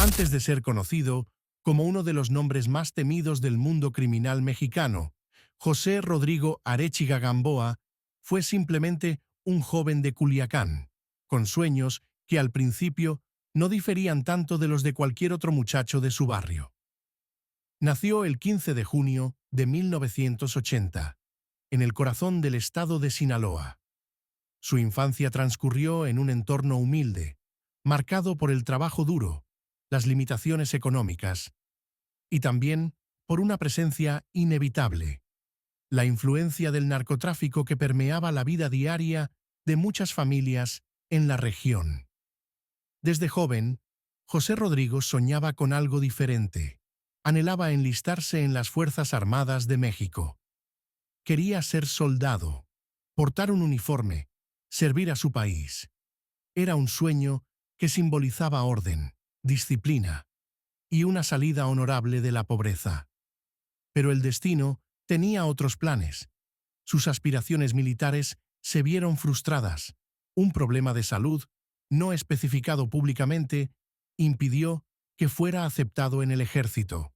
Antes de ser conocido como uno de los nombres más temidos del mundo criminal mexicano, José Rodrigo Arechiga Gamboa fue simplemente un joven de Culiacán, con sueños que al principio no diferían tanto de los de cualquier otro muchacho de su barrio. Nació el 15 de junio de 1980, en el corazón del estado de Sinaloa. Su infancia transcurrió en un entorno humilde, marcado por el trabajo duro, las limitaciones económicas y también por una presencia inevitable, la influencia del narcotráfico que permeaba la vida diaria de muchas familias en la región. Desde joven, José Rodrigo soñaba con algo diferente. Anhelaba enlistarse en las Fuerzas Armadas de México. Quería ser soldado, portar un uniforme, servir a su país. Era un sueño que simbolizaba orden, disciplina y una salida honorable de la pobreza. Pero el destino tenía otros planes. Sus aspiraciones militares se vieron frustradas. Un problema de salud, no especificado públicamente, impidió que fuera aceptado en el ejército.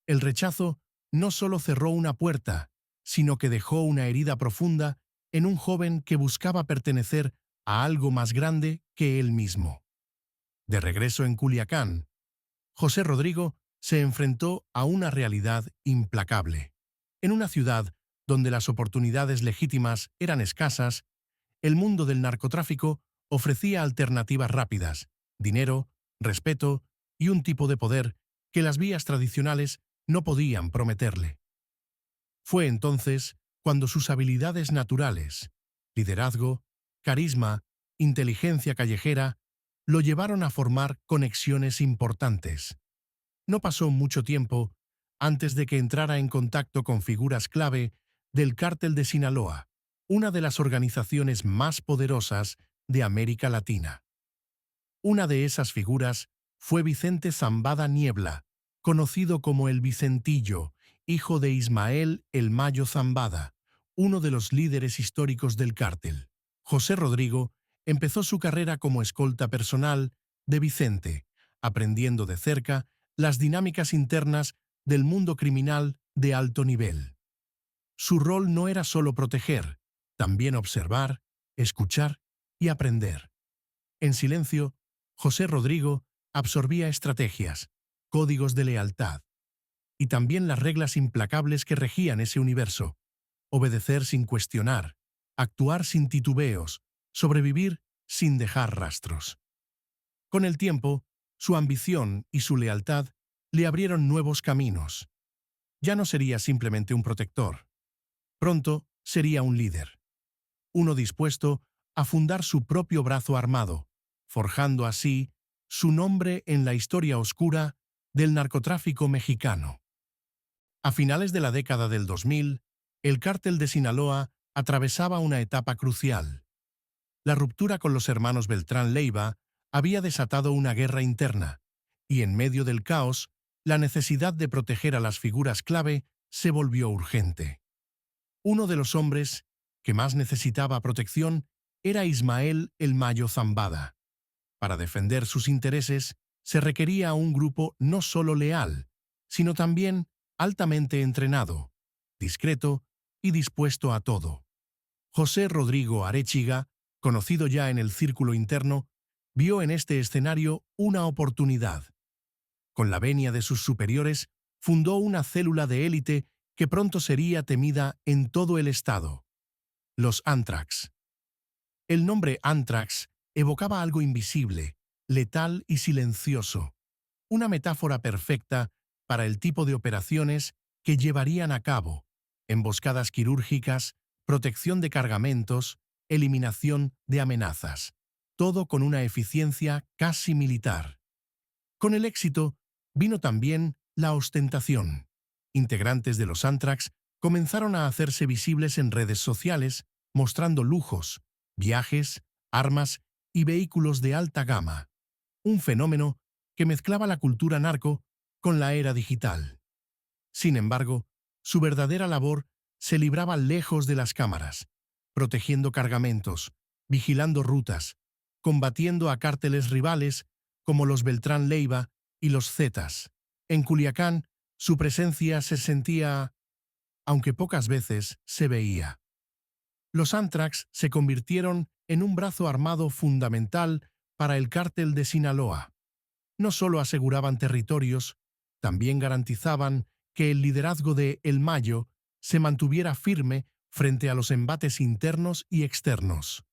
El rechazo no solo cerró una puerta, sino que dejó una herida profunda en un joven que buscaba pertenecer a algo más grande que él mismo. De regreso en Culiacán, José Rodrigo se enfrentó a una realidad implacable. En una ciudad donde las oportunidades legítimas eran escasas, el mundo del narcotráfico ofrecía alternativas rápidas, dinero, respeto y un tipo de poder que las vías tradicionales no podían prometerle. Fue entonces cuando sus habilidades naturales, liderazgo, carisma, inteligencia callejera, lo llevaron a formar conexiones importantes. No pasó mucho tiempo antes de que entrara en contacto con figuras clave del Cártel de Sinaloa, una de las organizaciones más poderosas de América Latina. Una de esas figuras fue Vicente Zambada Niebla, conocido como el Vicentillo, hijo de Ismael El Mayo Zambada, uno de los líderes históricos del cártel. José Rodrigo empezó su carrera como escolta personal de Vicente, aprendiendo de cerca las dinámicas internas del mundo criminal de alto nivel. Su rol no era solo proteger, también observar, escuchar y aprender. En silencio, José Rodrigo absorbía estrategias, códigos de lealtad y también las reglas implacables que regían ese universo. Obedecer sin cuestionar, actuar sin titubeos, sobrevivir sin dejar rastros. Con el tiempo, su ambición y su lealtad le abrieron nuevos caminos. Ya no sería simplemente un protector. Pronto sería un líder. Uno dispuesto a fundar su propio brazo armado, forjando así su nombre en la historia oscura del narcotráfico mexicano. A finales de la década del 2000, el Cártel de Sinaloa atravesaba una etapa crucial. La ruptura con los hermanos Beltrán Leiva había desatado una guerra interna, y en medio del caos, la necesidad de proteger a las figuras clave se volvió urgente. Uno de los hombres que más necesitaba protección era Ismael El Mayo Zambada. Para defender sus intereses, se requería un grupo no solo leal, sino también altamente entrenado, discreto y dispuesto a todo. José Rodrigo Arechiga, conocido ya en el círculo interno, vio en este escenario una oportunidad. Con la venia de sus superiores, fundó una célula de élite que pronto sería temida en todo el estado: los Antrax. El nombre Antrax evocaba algo invisible, letal y silencioso, una metáfora perfecta para el tipo de operaciones que llevarían a cabo: emboscadas quirúrgicas, protección de cargamentos, eliminación de amenazas, todo con una eficiencia casi militar. Con el éxito vino también la ostentación. Integrantes de los Antrax comenzaron a hacerse visibles en redes sociales, mostrando lujos, viajes, armas y vehículos de alta gama, un fenómeno que mezclaba la cultura narco con la era digital. Sin embargo, su verdadera labor se libraba lejos de las cámaras, protegiendo cargamentos, vigilando rutas, combatiendo a cárteles rivales como los Beltrán Leiva y los Zetas. En Culiacán, su presencia se sentía, aunque pocas veces se veía. Los Antrax se convirtieron en un brazo armado fundamental para el cártel de Sinaloa. No solo aseguraban territorios, también garantizaban que el liderazgo de El Mayo se mantuviera firme frente a los embates internos y externos.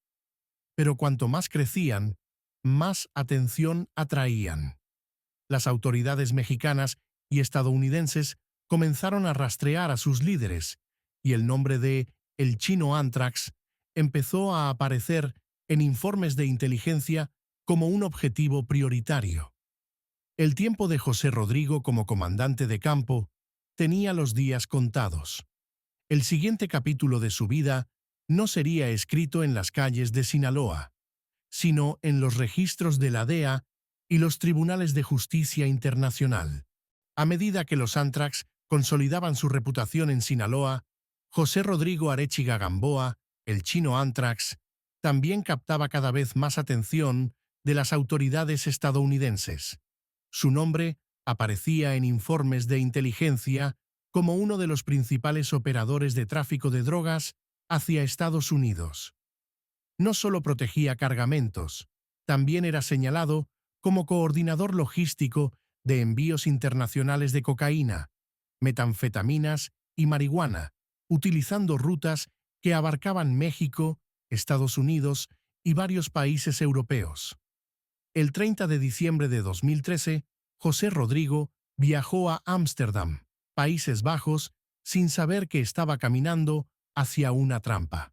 Pero cuanto más crecían, más atención atraían. Las autoridades mexicanas y estadounidenses comenzaron a rastrear a sus líderes, y el nombre de El Chino Antrax empezó a aparecer en informes de inteligencia como un objetivo prioritario. El tiempo de José Rodrigo como comandante de campo tenía los días contados. El siguiente capítulo de su vida no sería escrito en las calles de Sinaloa, sino en los registros de la DEA y los tribunales de justicia internacional. A medida que los Antrax consolidaban su reputación en Sinaloa, José Rodrigo Arechiga Gamboa, el Chino Antrax, también captaba cada vez más atención de las autoridades estadounidenses. Su nombre aparecía en informes de inteligencia como uno de los principales operadores de tráfico de drogas hacia Estados Unidos. No solo protegía cargamentos, también era señalado como coordinador logístico de envíos internacionales de cocaína, metanfetaminas y marihuana, utilizando rutas que abarcaban México, Estados Unidos y varios países europeos. El 30 de diciembre de 2013, José Rodrigo viajó a Ámsterdam, Países Bajos, sin saber que estaba caminando hacia una trampa.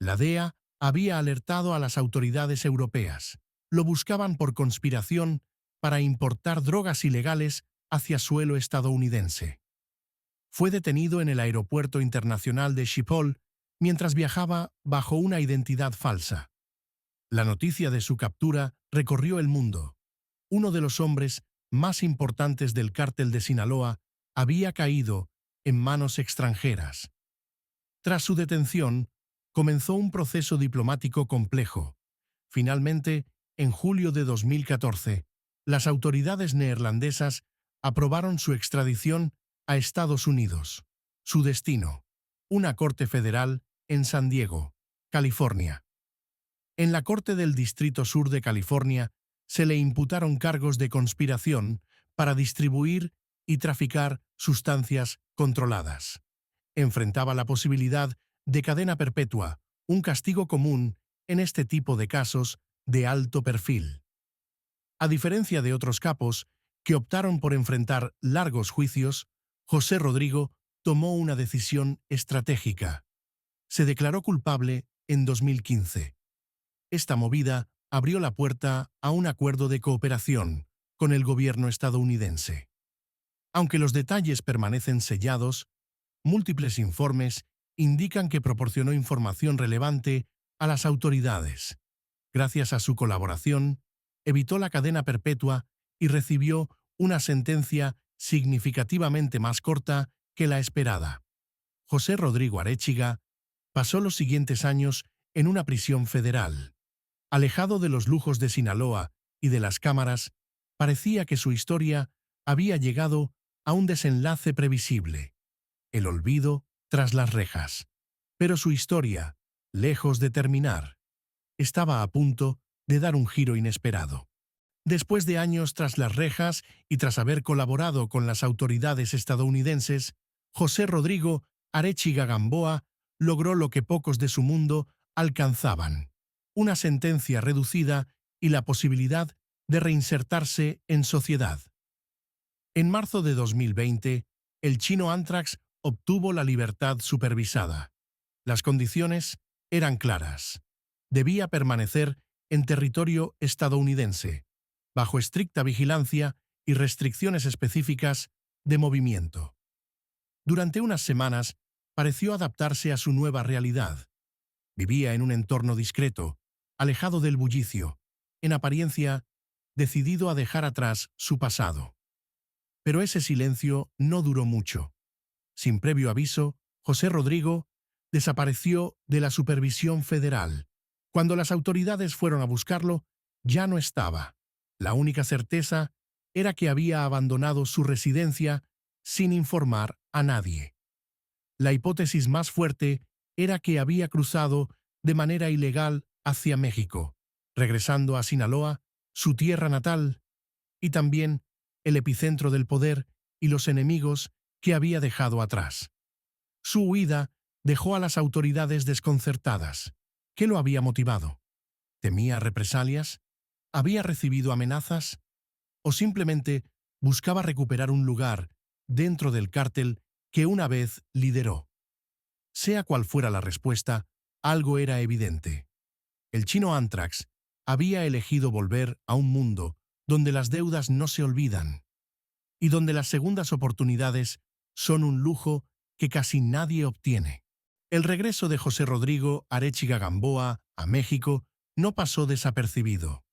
La DEA había alertado a las autoridades europeas. Lo buscaban por conspiración para importar drogas ilegales hacia suelo estadounidense. Fue detenido en el Aeropuerto Internacional de Schiphol mientras viajaba bajo una identidad falsa. La noticia de su captura recorrió el mundo. Uno de los hombres más importantes del cártel de Sinaloa había caído en manos extranjeras. Tras su detención, comenzó un proceso diplomático complejo. Finalmente, en julio de 2014, las autoridades neerlandesas aprobaron su extradición a Estados Unidos. Su destino: una corte federal en San Diego, California. En la Corte del Distrito Sur de California se le imputaron cargos de conspiración para distribuir y traficar sustancias controladas. Enfrentaba la posibilidad de cadena perpetua, un castigo común en este tipo de casos de alto perfil. A diferencia de otros capos que optaron por enfrentar largos juicios, José Rodrigo tomó una decisión estratégica. Se declaró culpable en 2015. Esta movida abrió la puerta a un acuerdo de cooperación con el gobierno estadounidense. Aunque los detalles permanecen sellados, múltiples informes indican que proporcionó información relevante a las autoridades. Gracias a su colaboración, evitó la cadena perpetua y recibió una sentencia significativamente más corta que la esperada. José Rodrigo Arechiga pasó los siguientes años en una prisión federal. Alejado de los lujos de Sinaloa y de las cámaras, parecía que su historia había llegado a un desenlace previsible: el olvido tras las rejas. Pero su historia, lejos de terminar, estaba a punto de dar un giro inesperado. Después de años tras las rejas y tras haber colaborado con las autoridades estadounidenses, José Rodrigo Arechiga Gamboa logró lo que pocos de su mundo alcanzaban: una sentencia reducida y la posibilidad de reinsertarse en sociedad. En marzo de 2020, el Chino Antrax obtuvo la libertad supervisada. Las condiciones eran claras. Debía permanecer en territorio estadounidense, bajo estricta vigilancia y restricciones específicas de movimiento. Durante unas semanas, pareció adaptarse a su nueva realidad. Vivía en un entorno discreto, alejado del bullicio, en apariencia, decidido a dejar atrás su pasado. Pero ese silencio no duró mucho. Sin previo aviso, José Rodrigo desapareció de la supervisión federal. Cuando las autoridades fueron a buscarlo, ya no estaba. La única certeza era que había abandonado su residencia sin informar a nadie. La hipótesis más fuerte era que había cruzado de manera ilegal hacia México, regresando a Sinaloa, su tierra natal, y también el epicentro del poder y los enemigos que había dejado atrás. Su huida dejó a las autoridades desconcertadas. ¿Qué lo había motivado? ¿Temía represalias? ¿Había recibido amenazas? ¿O simplemente buscaba recuperar un lugar dentro del cártel que una vez lideró? Sea cual fuera la respuesta, algo era evidente. El chino Anthrax había elegido volver a un mundo donde las deudas no se olvidan y donde las segundas oportunidades son un lujo que casi nadie obtiene. El regreso de José Rodrigo Arechiga Gamboa a México no pasó desapercibido.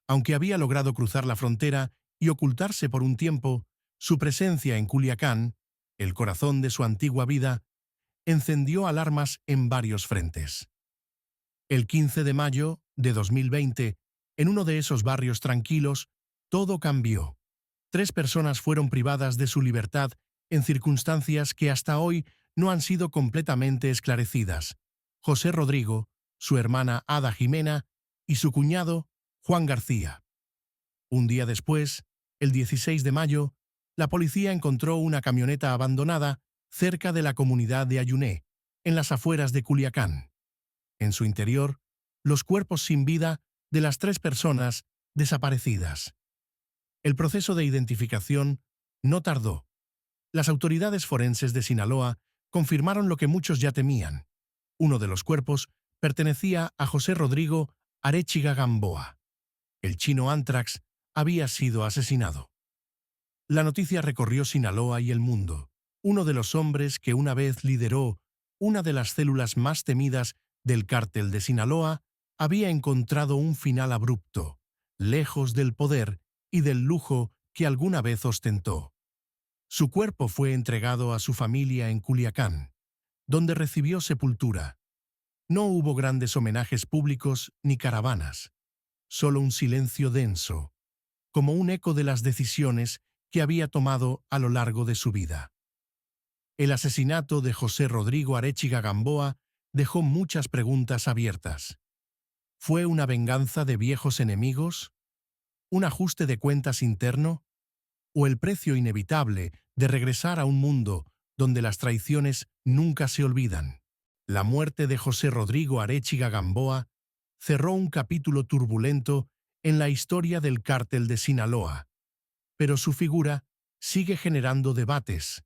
Aunque había logrado cruzar la frontera y ocultarse por un tiempo, su presencia en Culiacán, el corazón de su antigua vida, encendió alarmas en varios frentes. El 15 de mayo de 2020, en uno de esos barrios tranquilos, todo cambió. 3 personas fueron privadas de su libertad en circunstancias que hasta hoy no han sido completamente esclarecidas. José Rodrigo, su hermana Ada Jimena y su cuñado Juan García. Un día después, el 16 de mayo, la policía encontró una camioneta abandonada cerca de la comunidad de Ayuné, en las afueras de Culiacán. En su interior, los cuerpos sin vida de las 3 personas desaparecidas. El proceso de identificación no tardó. Las autoridades forenses de Sinaloa confirmaron lo que muchos ya temían. Uno de los cuerpos pertenecía a José Rodrigo Arechiga Gamboa. El chino Anthrax había sido asesinado. La noticia recorrió Sinaloa y el mundo. Uno de los hombres que una vez lideró una de las células más temidas del cártel de Sinaloa había encontrado un final abrupto, lejos del poder y del lujo que alguna vez ostentó. Su cuerpo fue entregado a su familia en Culiacán, donde recibió sepultura. No hubo grandes homenajes públicos ni caravanas, solo un silencio denso, como un eco de las decisiones que había tomado a lo largo de su vida. El asesinato de José Rodrigo Arechiga Gamboa dejó muchas preguntas abiertas. ¿Fue una venganza de viejos enemigos? ¿Un ajuste de cuentas interno? ¿O el precio inevitable de regresar a un mundo donde las traiciones nunca se olvidan? La muerte de José Rodrigo Arechiga Gamboa cerró un capítulo turbulento en la historia del cártel de Sinaloa, pero su figura sigue generando debates,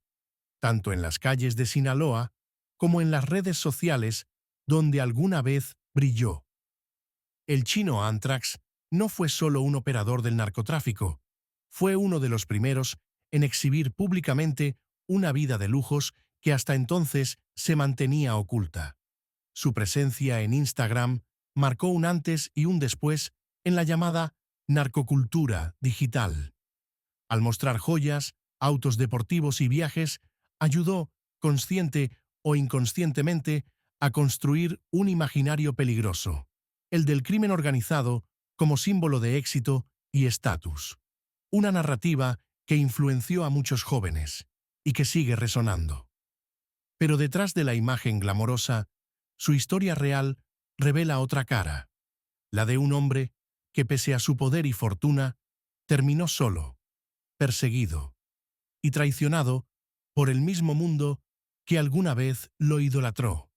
tanto en las calles de Sinaloa como en las redes sociales donde alguna vez brilló. El chino Anthrax no fue solo un operador del narcotráfico, fue uno de los primeros en exhibir públicamente una vida de lujos que hasta entonces se mantenía oculta. Su presencia en Instagram marcó un antes y un después en la llamada narcocultura digital. Al mostrar joyas, autos deportivos y viajes, ayudó, consciente o inconscientemente, a construir un imaginario peligroso, el del crimen organizado como símbolo de éxito y estatus. Una narrativa que influenció a muchos jóvenes y que sigue resonando. Pero detrás de la imagen glamorosa, su historia real revela otra cara, la de un hombre que, pese a su poder y fortuna, terminó solo, perseguido y traicionado por el mismo mundo que alguna vez lo idolatró.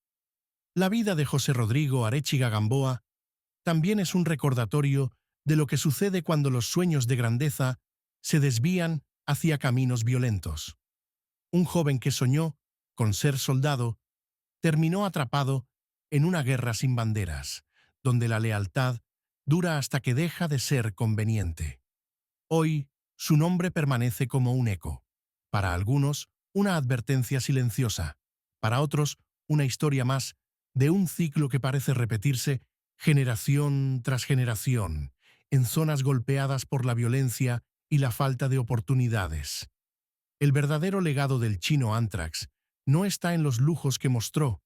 La vida de José Rodrigo Arechiga Gamboa también es un recordatorio de lo que sucede cuando los sueños de grandeza se desvían hacia caminos violentos. Un joven que soñó con ser soldado terminó atrapado en una guerra sin banderas, donde la lealtad dura hasta que deja de ser conveniente. Hoy, su nombre permanece como un eco. Para algunos, una advertencia silenciosa. Para otros, una historia más de un ciclo que parece repetirse generación tras generación, en zonas golpeadas por la violencia y la falta de oportunidades. El verdadero legado del chino Anthrax no está en los lujos que mostró,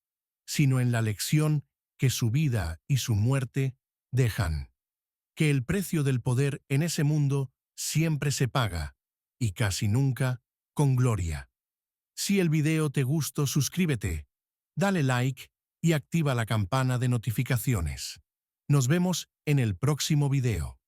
sino en la lección que su vida y su muerte dejan. Que el precio del poder en ese mundo siempre se paga, y casi nunca con gloria. Si el video te gustó, suscríbete, dale like y activa la campana de notificaciones. Nos vemos en el próximo video.